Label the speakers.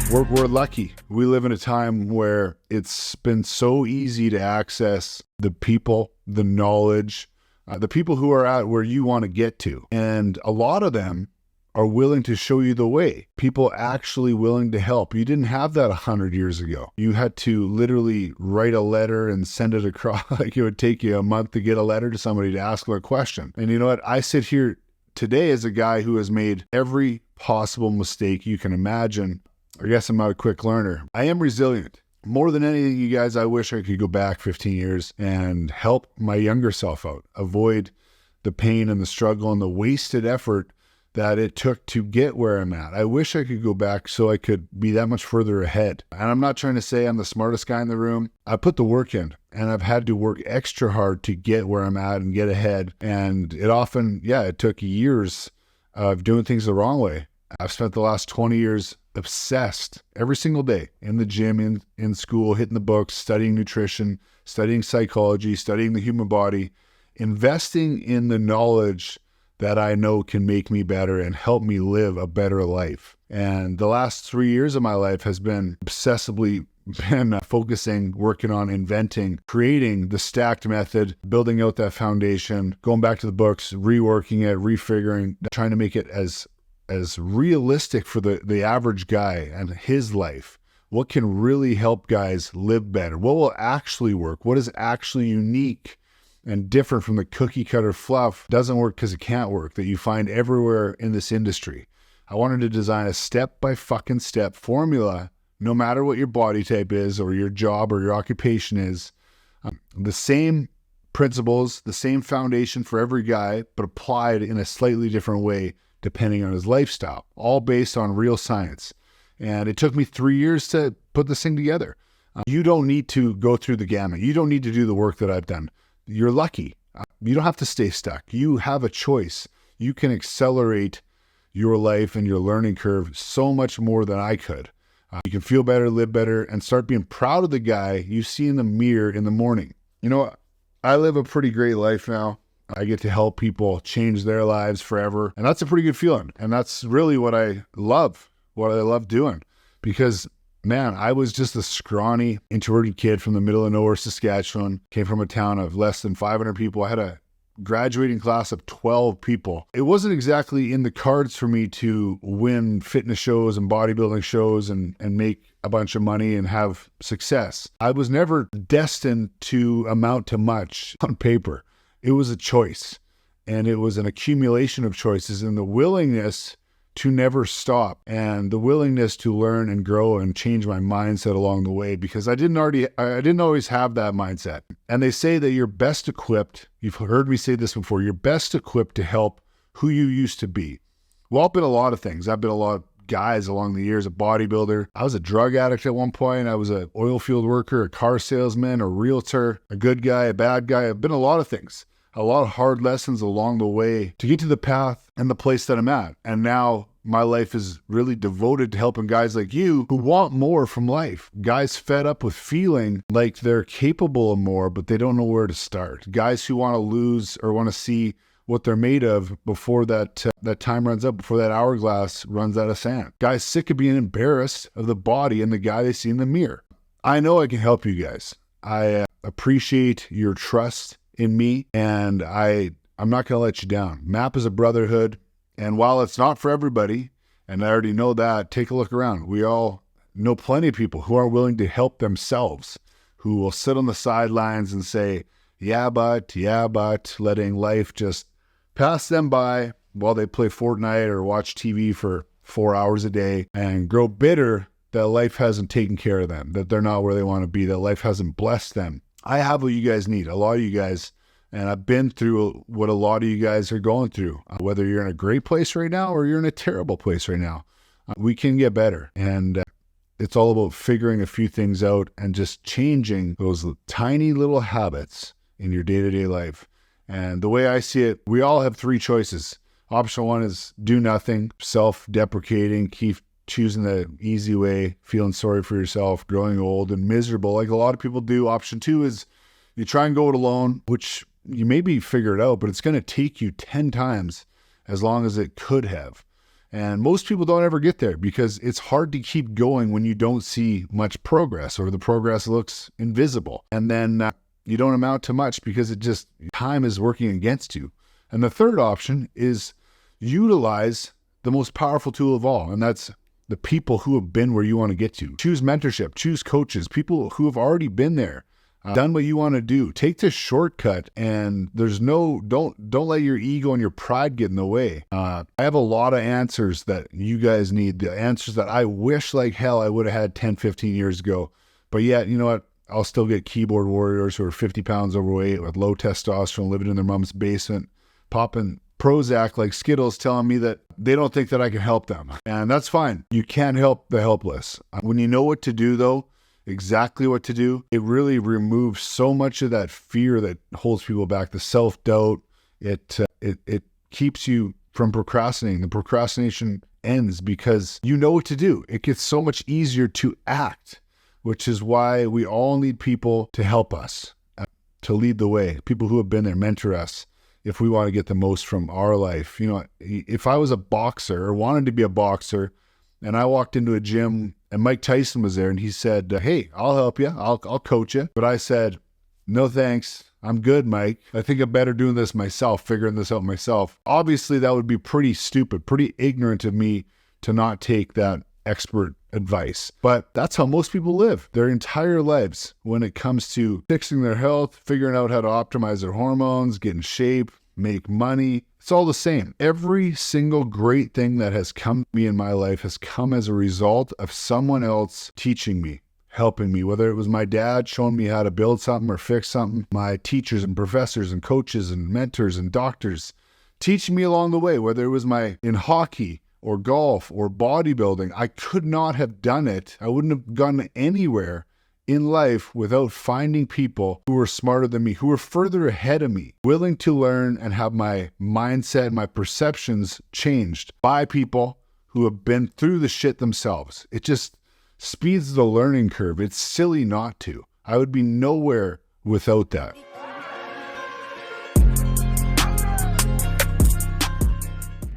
Speaker 1: We're lucky. We live in a time where it's been so easy to access the people, the knowledge, the people who are at where you want to get to. And a lot of them are willing to show you the way. People actually willing to help. You didn't have that 100 years ago. You had to literally write a letter and send it across. Like it would take you a month to get a letter to somebody to ask them a question. And you know what? I sit here today as a guy who has made every possible mistake you can imagine. I guess I'm not a quick learner. I am resilient. More than anything, you guys, I wish I could go back 15 years and help my younger self out, avoid the pain and the struggle and the wasted effort that it took to get where I'm at. I wish I could go back so I could be that much further ahead. And I'm not trying to say I'm the smartest guy in the room. I put the work in and I've had to work extra hard to get where I'm at and get ahead. And it often, it took years of doing things the wrong way. I've spent the last 20 years obsessed every single day in the gym, in school, hitting the books, studying nutrition, studying psychology, studying the human body, investing in the knowledge that I know can make me better and help me live a better life. And the last 3 years of my life has been obsessively focusing, working on inventing, creating the stacked method, building out that foundation, going back to the books, reworking it, refiguring, trying to make it as realistic for the average guy and his life. What can really help guys live better? What will actually work? What is actually unique and different from the cookie cutter fluff? Doesn't work because it can't work that you find everywhere in this industry. I wanted to design a step-by-fucking-step formula, no matter what your body type is or your job or your occupation is. The same principles, the same foundation for every guy, but applied in a slightly different way depending on his lifestyle, all based on real science. And it took me 3 years to put this thing together. You don't need to go through the gamut. You don't need to do the work that I've done. You're lucky. You don't have to stay stuck. You have a choice. You can accelerate your life and your learning curve so much more than I could. You can feel better, live better, and start being proud of the guy you see in the mirror in the morning. You know, I live a pretty great life now. I get to help people change their lives forever. And that's a pretty good feeling. And that's really what I love doing. Because, man, I was just a scrawny, introverted kid from the middle of nowhere, Saskatchewan. Came from a town of less than 500 people. I had a graduating class of 12 people. It wasn't exactly in the cards for me to win fitness shows and bodybuilding shows and make a bunch of money and have success. I was never destined to amount to much on paper. It was a choice, and it was an accumulation of choices and the willingness to never stop and the willingness to learn and grow and change my mindset along the way, because I didn't always have that mindset. And they say that you're best equipped, you've heard me say this before, you're best equipped to help who you used to be. Well, I've been a lot of things. I've been a lot of guys along the years, a bodybuilder. I was a drug addict at one point. I was an oil field worker, a car salesman, a realtor, a good guy, a bad guy. I've been a lot of things. A lot of hard lessons along the way to get to the path and the place that I'm at. And now my life is really devoted to helping guys like you who want more from life. Guys fed up with feeling like they're capable of more, but they don't know where to start. Guys who want to lose or want to see what they're made of before that time runs out, before that hourglass runs out of sand. Guys sick of being embarrassed of the body and the guy they see in the mirror. I know I can help you guys. I appreciate your trust in me, and I'm not going to let you down. MAP is a brotherhood, and while it's not for everybody, and I already know that, take a look around. We all know plenty of people who are willing to help themselves, who will sit on the sidelines and say, yeah, but, letting life just pass them by while they play Fortnite or watch TV for 4 hours a day and grow bitter that life hasn't taken care of them, that they're not where they want to be, that life hasn't blessed them. I have what you guys need, a lot of you guys, and I've been through what a lot of you guys are going through. Whether you're in a great place right now or you're in a terrible place right now, we can get better. And it's all about figuring a few things out and just changing those tiny little habits in your day-to-day life. And the way I see it, we all have three choices. Option one is do nothing, self-deprecating, keep choosing the easy way, feeling sorry for yourself, growing old and miserable like a lot of people do. Option two is you try and go it alone, which you maybe figure it out, but it's going to take you 10 times as long as it could have. And most people don't ever get there because it's hard to keep going when you don't see much progress or the progress looks invisible. And then you don't amount to much because time is working against you. And the third option is utilize the most powerful tool of all, and that's the people who have been where you want to get to. Choose mentorship, choose coaches, people who have already been there, done what you want to do. Take the shortcut, and don't let your ego and your pride get in the way. I have a lot of answers that you guys need, the answers that I wish like hell I would have had 10, 15 years ago. But yet, you know what? I'll still get keyboard warriors who are 50 pounds overweight with low testosterone living in their mom's basement, popping Prozac like Skittles, telling me that they don't think that I can help them. And that's fine. You can't help the helpless. When you know what to do, though, exactly what to do, it really removes so much of that fear that holds people back, the self-doubt. It keeps you from procrastinating. The procrastination ends because you know what to do. It gets so much easier to act, which is why we all need people to help us, to lead the way, people who have been there, mentor us, if we want to get the most from our life. You know, if I was a boxer or wanted to be a boxer and I walked into a gym and Mike Tyson was there and he said, hey, I'll help you. I'll coach you. But I said, no, thanks. I'm good, Mike. I think I'm better doing this myself, figuring this out myself. Obviously, that would be pretty stupid, pretty ignorant of me to not take that expert advice. But that's how most people live their entire lives when it comes to fixing their health, figuring out how to optimize their hormones, get in shape, make money. It's all the same. Every single great thing that has come to me in my life has come as a result of someone else teaching me, helping me, whether it was my dad showing me how to build something or fix something, my teachers and professors and coaches and mentors and doctors teaching me along the way, whether it was in hockey or golf or bodybuilding. I could not have done it. I wouldn't have gone anywhere in life without finding people who were smarter than me, who were further ahead of me, willing to learn and have my mindset, my perceptions changed by people who have been through the shit themselves. It just speeds the learning curve. It's silly not to. I would be nowhere without that.